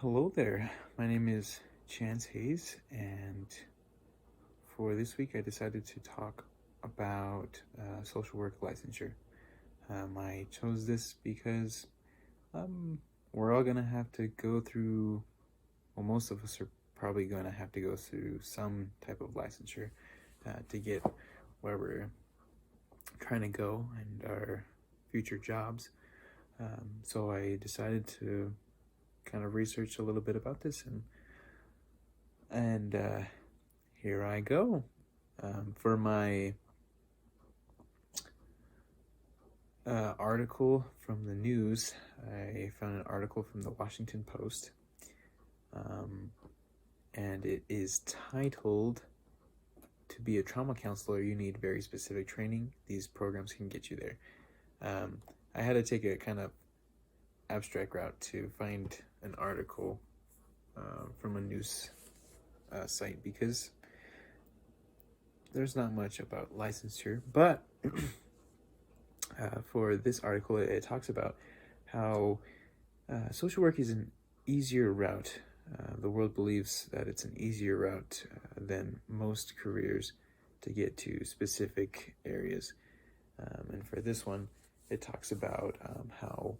Hello there. My name is Chance Hayes, and for this week, I decided to talk about social work licensure. I chose this because we're all going to have to go through, well, most of us are probably going to have to go through some type of licensure to get where we're trying to go and our future jobs. So I decided to kind of research a little bit about this, and here I go. For my article from the news, I found an article from the Washington Post, and it is titled, "To be a trauma counselor, you need very specific training. These programs can get you there." I had to take a kind of abstract route to find an article from a news site because there's not much about licensure, but for this article, it talks about how social work is an easier route. The world believes that it's an easier route than most careers to get to specific areas. And for this one, it talks about how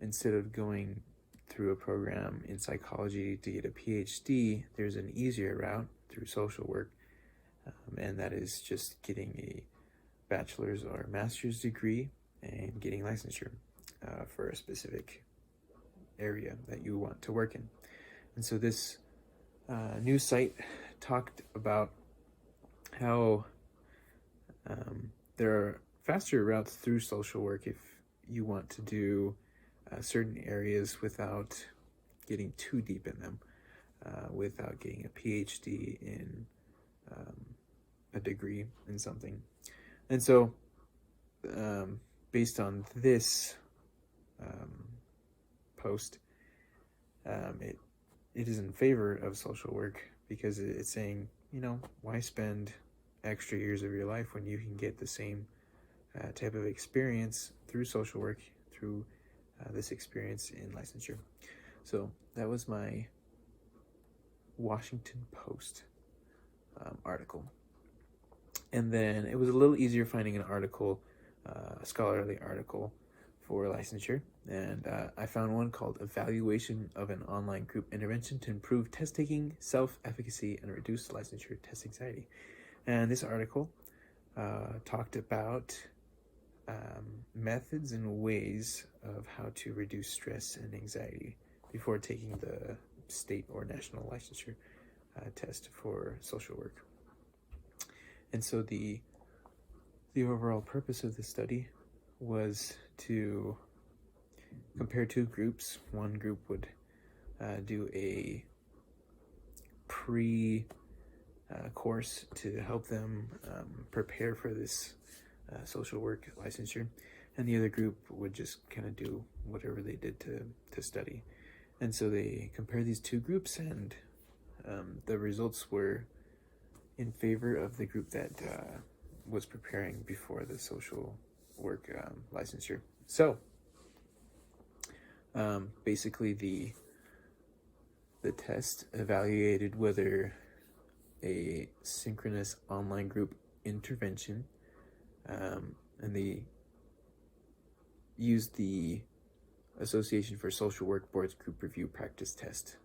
instead of going through a program in psychology to get a PhD, there's an easier route through social work, and that is just getting a bachelor's or master's degree and getting licensure for a specific area that you want to work in. And so this news site talked about how there are faster routes through social work if you want to do certain areas without getting too deep in them, without getting a PhD in a degree in something. And so, based on this post, it is in favor of social work because it's saying, why spend extra years of your life when you can get the same type of experience through social work, through this experience in licensure. So that was my Washington Post article. And then it was a little easier finding an article, a scholarly article for licensure. And I found one called "Evaluation of an Online Group Intervention to Improve Test Taking, Self-Efficacy, and Reduce Licensure Test Anxiety." And this article talked about methods and ways of how to reduce stress and anxiety before taking the state or national licensure test for social work. And so the overall purpose of the study was to compare two groups. One group would do a course to help them prepare for this social work licensure, and the other group would just kind of do whatever they did to study. And so they compared these two groups, and the results were in favor of the group that was preparing before the social work licensure. So basically the test evaluated whether a synchronous online group intervention, and they used the Association for Social Work Board's group review practice test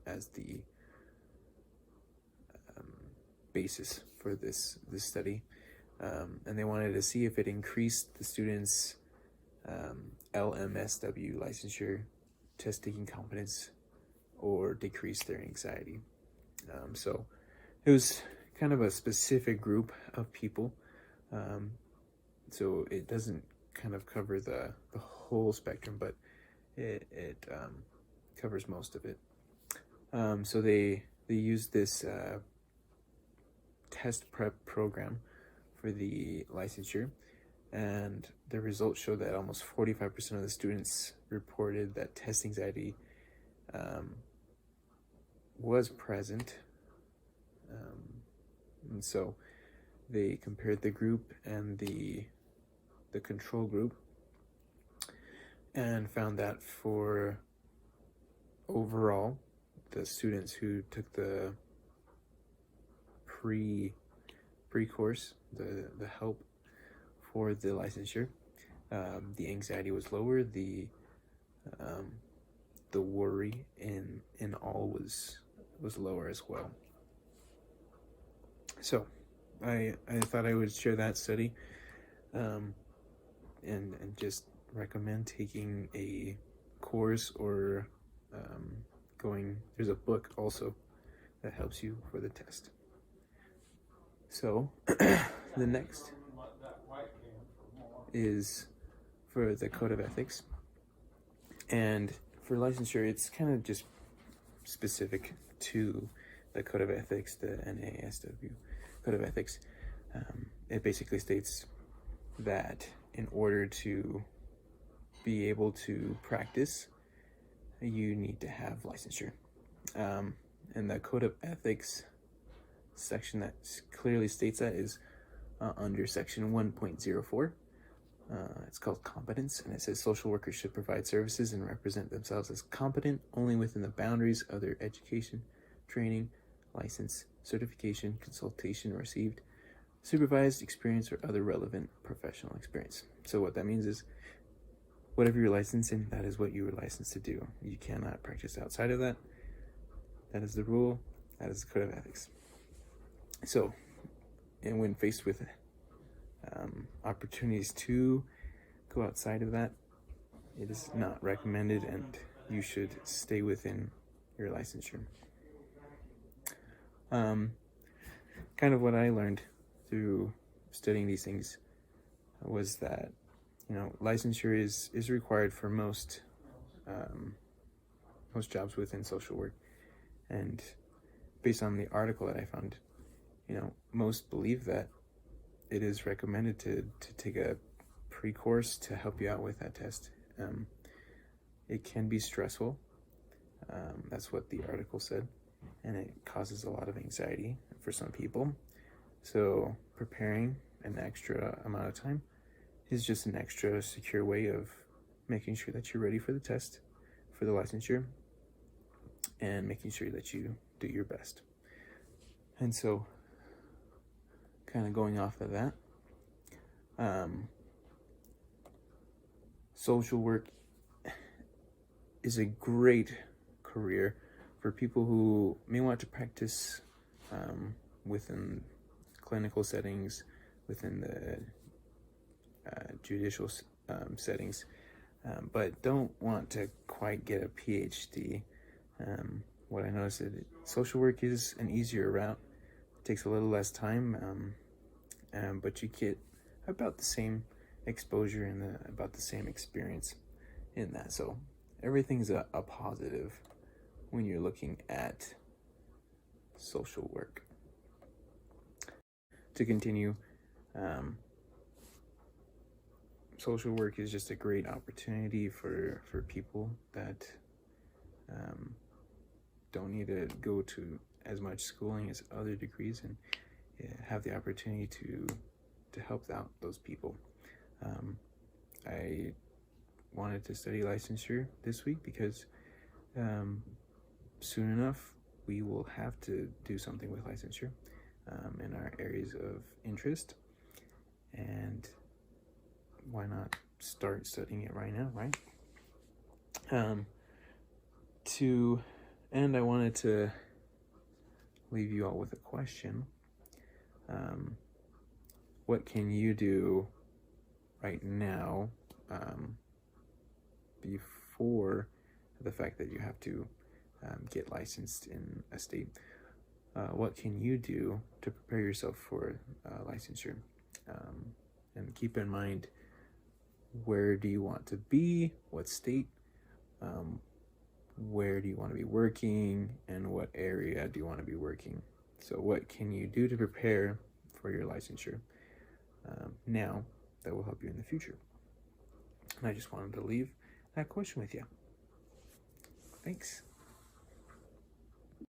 as the basis for this study, and they wanted to see if it increased the students' LMSW licensure test taking competence or decreased their anxiety. So it was kind of a specific group of people, so it doesn't kind of cover the whole spectrum, but it covers most of it. So they used this test prep program for the licensure, and the results showed that almost 45% of the students reported that test anxiety was present. And so they compared the group and the control group and found that for overall, the students who took the pre-course, the help for the licensure, the anxiety was lower, the worry in all was lower as well. So I thought I would share that study, and just recommend taking a course or there's a book also that helps you for the test. So the next is for the Code of Ethics, and for licensure it's kind of just specific to the Code of Ethics, the NASW Code of Ethics. It basically states that in order to be able to practice, you need to have licensure. And the Code of Ethics section that clearly states that is under section 1.04. It's called competence, and it says social workers should provide services and represent themselves as competent only within the boundaries of their education, training, license, certification, consultation received, supervised experience, or other relevant professional experience. So what that means is whatever you're licensed in, that is what you were licensed to do. You cannot practice outside of that. That is the rule. That is the Code of Ethics. So, and when faced with opportunities to go outside of that, it is not recommended, and you should stay within your licensure. Kind of what I learned through studying these things was that, licensure is required for most jobs within social work. And based on the article that I found, most believe that it is recommended to take a pre-course to help you out with that test. It can be stressful. That's what the article said. And it causes a lot of anxiety for some people. So preparing an extra amount of time is just an extra secure way of making sure that you're ready for the test, for the licensure, and making sure that you do your best. And so, kind of going off of that, social work is a great career for people who may want to practice within clinical settings, within the judicial settings, but don't want to quite get a PhD. What I noticed is that social work is an easier route. It takes a little less time, but you get about the same exposure and about the same experience in that. So everything's a positive when you're looking at social work. To continue, social work is just a great opportunity for people that don't need to go to as much schooling as other degrees, and have the opportunity to help out those people. I wanted to study licensure this week because soon enough we will have to do something with licensure in our areas of interest, and why not start studying it right now, right? To end, I wanted to leave you all with a question. What can you do right now before the fact that you have to get licensed in a state? What can you do to prepare yourself for licensure? And keep in mind, where do you want to be? What state? Where do you want to be working? And what area do you want to be working? So what can you do to prepare for your licensure now that will help you in the future? And I just wanted to leave that question with you. Thanks.